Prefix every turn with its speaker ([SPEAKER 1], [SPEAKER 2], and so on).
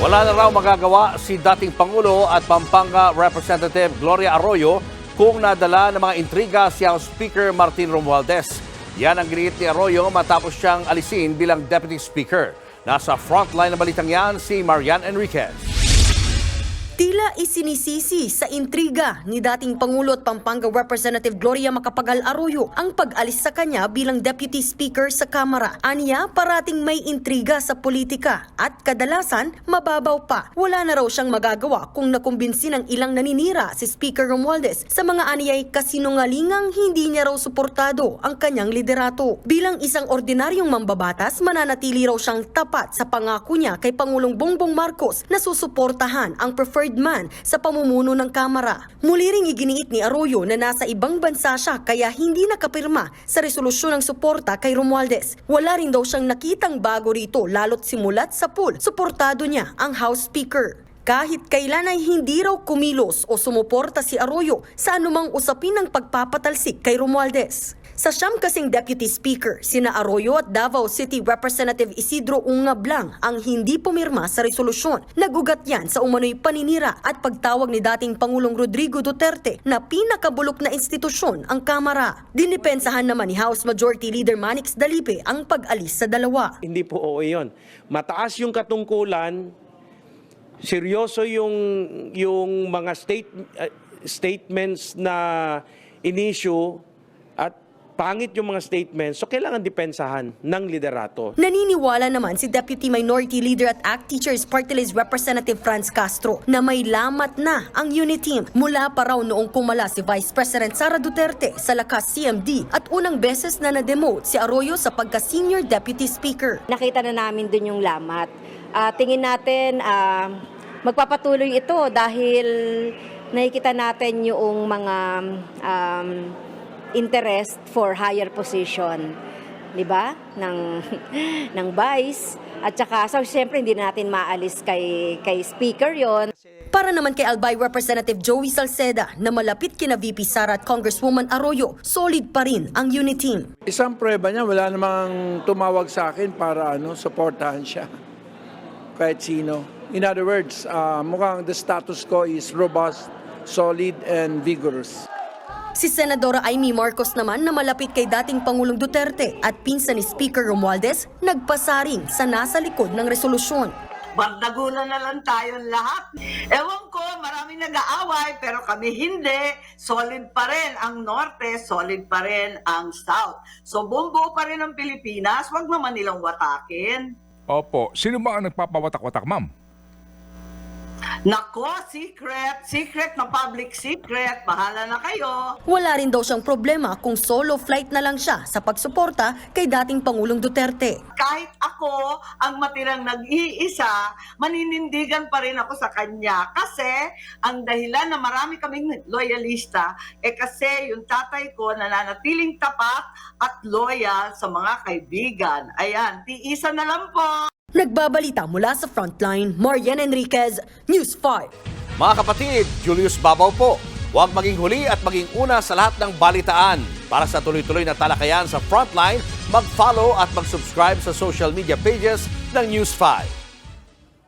[SPEAKER 1] Wala na raw magagawa si dating Pangulo at Pampanga Representative Gloria Arroyo kung nadala ng mga intriga si House Speaker Martin Romualdez. Yan ang giniit ni Arroyo matapos siyang alisin bilang Deputy Speaker. Nasa frontline ng balitang yan si Marian Enriquez.
[SPEAKER 2] Tila isinisisi sa intriga ni dating Pangulo at Pampanga Representative Gloria Macapagal Arroyo ang pag-alis sa kanya bilang Deputy Speaker sa Kamara. Aniya, parating may intriga sa politika at kadalasan mababaw pa. Wala na raw siyang magagawa kung nakumbinsi ng ilang naninira si Speaker Romualdez sa mga aniyay kasinungalingang hindi niya raw suportado ang kanyang liderato. Bilang isang ordinaryong mambabatas, mananatili raw siyang tapat sa pangako niya kay Pangulong Bongbong Marcos na susuportahan ang preferred man sa pamumuno ng Kamara. Muli ring iginiit ni Arroyo na nasa ibang bansa siya kaya hindi nakapirma sa resolusyon ng suporta kay Romualdez. Wala rin daw siyang nakitang bago rito lalo't simulat sa pool, suportado niya ang House Speaker. Kahit kailan ay hindi raw kumilos o sumuporta si Arroyo sa anumang usapin ng pagpapatalsik kay Romualdez. Sa siyam kasing Deputy Speaker, sina Arroyo at Davao City Representative Isidro Ungab lang ang hindi pumirma sa resolusyon. Nagugat yan sa umano'y paninira at pagtawag ni dating Pangulong Rodrigo Duterte na pinakabulok na institusyon ang Kamara. Dinipensahan naman ni House Majority Leader Manix Dalipe ang pag-alis sa dalawa.
[SPEAKER 3] Hindi po oo yun. Mataas yung katungkulan, seryoso yung mga statements na in-issue at pangit yung mga statements, so kailangan depensahan ng liderato.
[SPEAKER 2] Naniniwala naman si Deputy Minority Leader at ACT Teachers Party List Representative Franz Castro na may lamat na ang unit team mula pa raw noong kumala si Vice President Sara Duterte sa lakas CMD at unang beses na na-demote si Arroyo sa pagka-Senior Deputy Speaker.
[SPEAKER 4] Nakita na namin dun yung lamat. Tingin natin magpapatuloy ito dahil nakikita natin yung mga interest for higher position, di ba? Ng vice. At saka, so siyempre hindi natin maalis kay speaker yon.
[SPEAKER 2] Para naman kay Albay Representative Joey Salceda na malapit kina VP Sara at Congresswoman Arroyo, solid pa rin ang unit team.
[SPEAKER 5] Isang prueba niya, wala namang tumawag sa akin para suportahan siya. Kahit sino. In other words, mukhang the status quo is robust, solid, and vigorous.
[SPEAKER 2] Si Senadora Amy Marcos naman na malapit kay dating Pangulong Duterte at pinsan ni Speaker Romualdez nagpasaring sa nasa likod ng resolusyon.
[SPEAKER 6] Bardagulan na lang tayong lahat. Ewan ko, maraming nag-aaway pero kami hindi. Solid pa rin ang Norte, solid pa rin ang South. So bumbuo pa rin ang Pilipinas, wag naman nilang watakin.
[SPEAKER 7] Opo, sino ba ang nagpapawatak-watak, ma'am?
[SPEAKER 6] Nako, secret na public secret, bahala na kayo.
[SPEAKER 2] Wala rin daw siyang problema kung solo flight na lang siya sa pagsuporta kay dating Pangulong Duterte.
[SPEAKER 6] Kahit ako ang matirang nag-iisa, maninindigan pa rin ako sa kanya. Kasi ang dahilan na marami kaming loyalista, kasi yung tatay ko nananatiling tapat at loyal sa mga kaibigan. Ayan, tiisa na lang po.
[SPEAKER 2] Nagbabalita mula sa Frontline, Marian Enriquez, News 5.
[SPEAKER 1] Mga kapatid, Julius Babaw po. Huwag maging huli at maging una sa lahat ng balitaan. Para sa tuloy-tuloy na talakayan sa Frontline, mag-follow at mag-subscribe sa social media pages ng News 5.